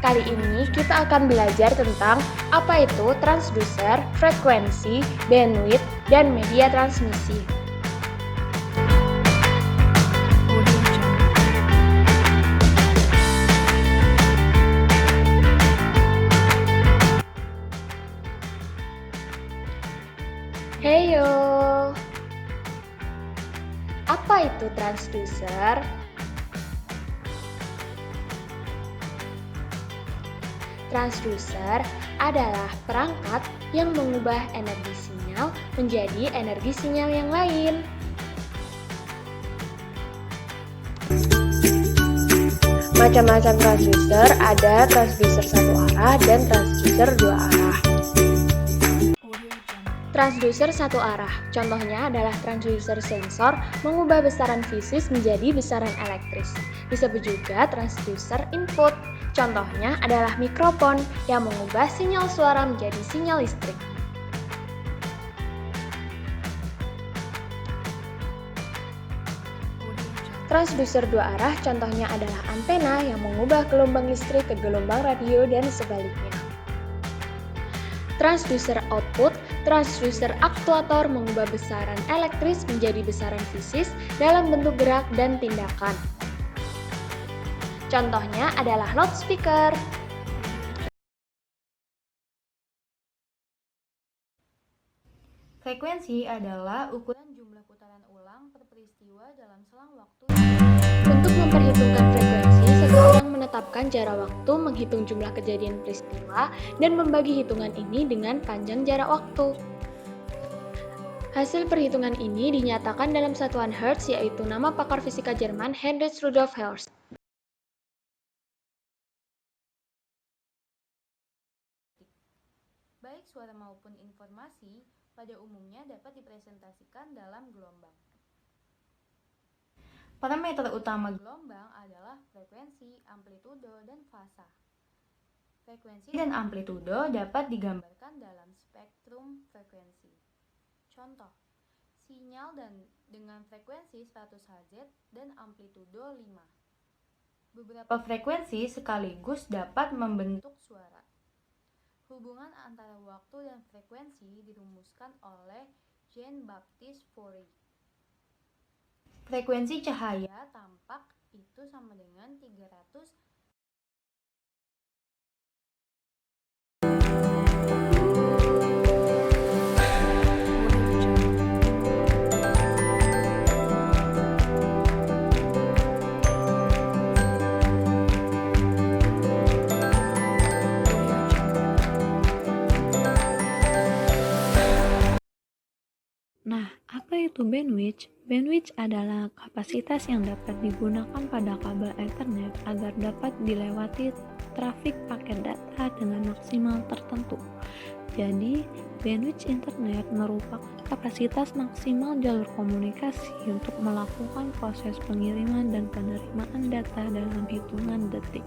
Kali ini kita akan belajar tentang apa itu transducer, frekuensi, bandwidth, dan media transmisi. Heyo! Apa itu transducer? Transducer adalah perangkat yang mengubah energi sinyal menjadi energi sinyal yang lain. Macam-macam transducer ada transducer satu arah dan transducer dua arah. Transducer satu arah, contohnya adalah transducer sensor mengubah besaran fisis menjadi besaran elektris. Disebut juga transducer input, contohnya adalah mikrofon yang mengubah sinyal suara menjadi sinyal listrik. Transducer dua arah contohnya adalah antena yang mengubah gelombang listrik ke gelombang radio dan sebaliknya. Transducer output, transducer aktuator mengubah besaran elektris menjadi besaran fisis dalam bentuk gerak dan tindakan. Contohnya adalah loudspeaker. Frekuensi adalah ukuran jumlah putaran ulang per peristiwa dalam selang waktu. Untuk memperhitungkan frekuensi, seseorang menetapkan jarak waktu, menghitung jumlah kejadian peristiwa, dan membagi hitungan ini dengan panjang jarak waktu. Hasil perhitungan ini dinyatakan dalam satuan Hertz, yaitu nama pakar fisika Jerman Heinrich Rudolf Hertz. Baik suara maupun informasi pada umumnya dapat dipresentasikan dalam gelombang. Parameter utama gelombang adalah frekuensi, amplitudo, dan fasa. Frekuensi dan amplitudo dapat digambarkan dalam spektrum frekuensi. Contoh, sinyal dengan frekuensi 100 Hz dan amplitudo 5. Beberapa frekuensi sekaligus dapat membentuk suara. Hubungan antara waktu dan frekuensi dirumuskan oleh Jean-Baptiste Fourier. Frekuensi cahaya tampak itu sama dengan 300 Nah, apa itu bandwidth? Bandwidth adalah kapasitas yang dapat digunakan pada kabel Ethernet agar dapat dilewati trafik paket data dengan maksimal tertentu. Jadi, bandwidth internet merupakan kapasitas maksimal jalur komunikasi untuk melakukan proses pengiriman dan penerimaan data dalam hitungan detik.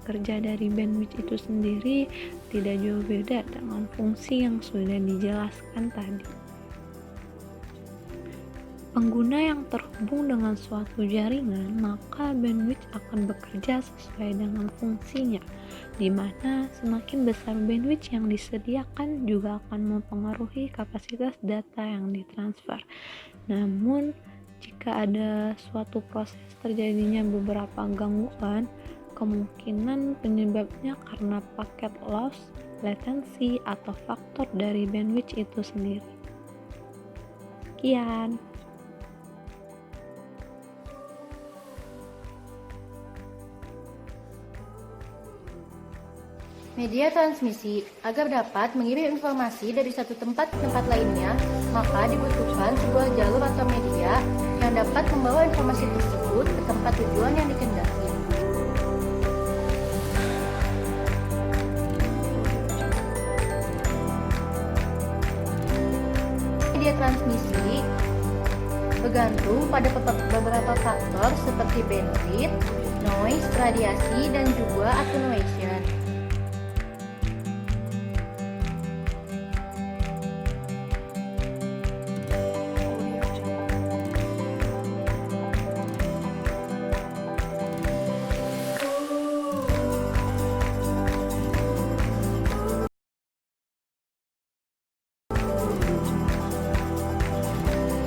Kerja dari bandwidth itu sendiri tidak jauh beda dengan fungsi yang sudah dijelaskan tadi. Pengguna yang terhubung dengan suatu jaringan, maka bandwidth akan bekerja sesuai dengan fungsinya, di mana semakin besar bandwidth yang disediakan juga akan mempengaruhi kapasitas data yang ditransfer. Namun, jika ada suatu proses terjadinya beberapa gangguan, kemungkinan penyebabnya karena paket loss, latency, atau faktor dari bandwidth itu sendiri. Sekian. Media transmisi, agar dapat mengirim informasi dari satu tempat ke tempat lainnya, maka dibutuhkan sebuah jalur atau media yang dapat membawa informasi tersebut ke tempat tujuan yang dikehendaki. Media transmisi bergantung pada beberapa faktor seperti bandwidth, noise, radiasi, dan juga attenuation.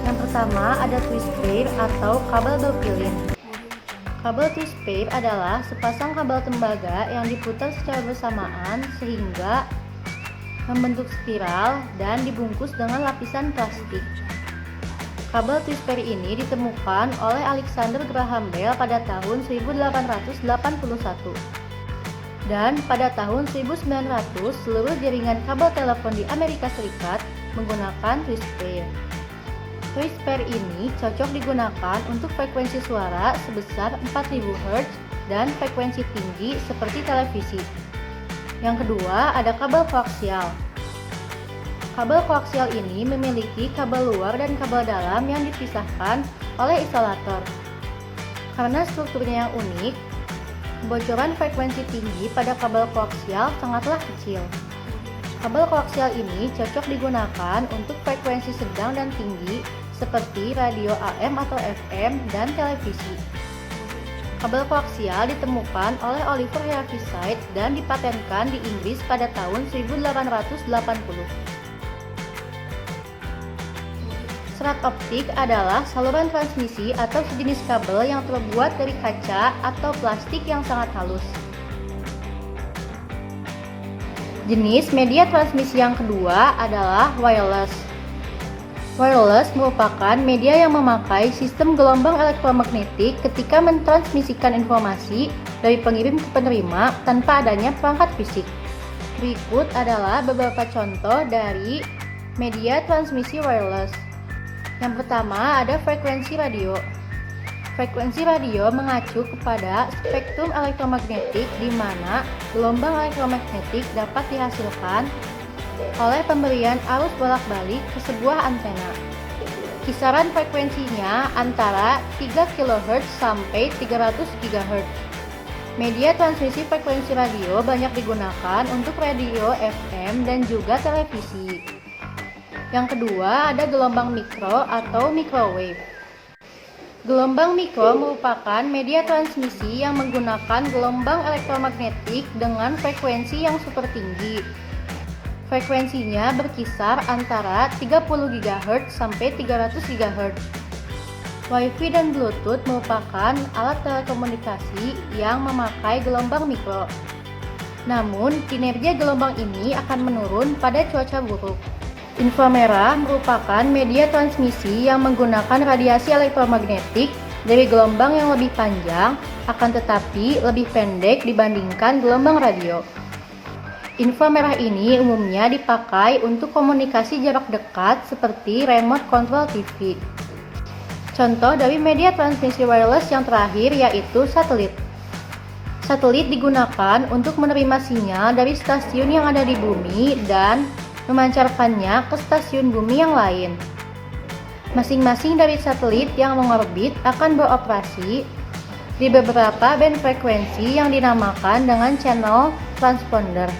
Yang pertama ada twist pair atau kabel berpilin. Kabel twist pair adalah sepasang kabel tembaga yang diputar secara bersamaan sehingga membentuk spiral dan dibungkus dengan lapisan plastik. Kabel twist pair ini ditemukan oleh Alexander Graham Bell pada tahun 1881. Dan pada tahun 1900 seluruh jaringan kabel telepon di Amerika Serikat menggunakan twist pair. Twist pair ini cocok digunakan untuk frekuensi suara sebesar 4000 Hz dan frekuensi tinggi seperti televisi. Yang kedua ada kabel koaksial. Kabel koaksial ini memiliki kabel luar dan kabel dalam yang dipisahkan oleh isolator. Karena strukturnya yang unik, kebocoran frekuensi tinggi pada kabel koaksial sangatlah kecil. Kabel koaksial ini cocok digunakan untuk frekuensi sedang dan tinggi seperti radio AM atau FM dan televisi. Kabel koaksial ditemukan oleh Oliver Heaviside dan dipatenkan di Inggris pada tahun 1880. Serat optik adalah saluran transmisi atau sejenis kabel yang terbuat dari kaca atau plastik yang sangat halus. Jenis media transmisi yang kedua adalah wireless. Wireless merupakan media yang memakai sistem gelombang elektromagnetik ketika mentransmisikan informasi dari pengirim ke penerima tanpa adanya perangkat fisik. Berikut adalah beberapa contoh dari media transmisi wireless. Yang pertama ada frekuensi radio. Frekuensi radio mengacu kepada spektrum elektromagnetik di mana gelombang elektromagnetik dapat dihasilkan oleh pemberian arus bolak-balik ke sebuah antena. Kisaran frekuensinya antara 3 kHz sampai 300 GHz. Media transmisi frekuensi radio banyak digunakan untuk radio FM dan juga televisi. Yang kedua ada gelombang mikro atau microwave. Gelombang mikro merupakan media transmisi yang menggunakan gelombang elektromagnetik dengan frekuensi yang super tinggi. Frekuensinya berkisar antara 30 GHz sampai 300 GHz. Wi-Fi dan Bluetooth merupakan alat telekomunikasi yang memakai gelombang mikro. Namun, kinerja gelombang ini akan menurun pada cuaca buruk. Inframerah merupakan media transmisi yang menggunakan radiasi elektromagnetik dari gelombang yang lebih panjang, akan tetapi lebih pendek dibandingkan gelombang radio. Inframerah ini umumnya dipakai untuk komunikasi jarak dekat seperti remote control TV. Contoh dari media transmisi wireless yang terakhir yaitu satelit. Satelit digunakan untuk menerima sinyal dari stasiun yang ada di bumi dan memancarkannya ke stasiun bumi yang lain. Masing-masing dari satelit yang mengorbit akan beroperasi di beberapa band frekuensi yang dinamakan dengan channel transponder.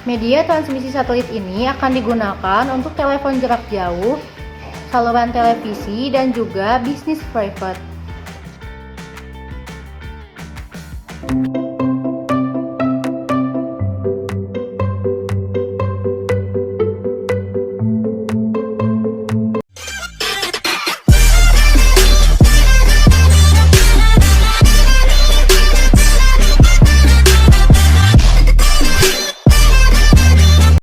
Media transmisi satelit ini akan digunakan untuk telepon jarak jauh, saluran televisi, dan juga bisnis private.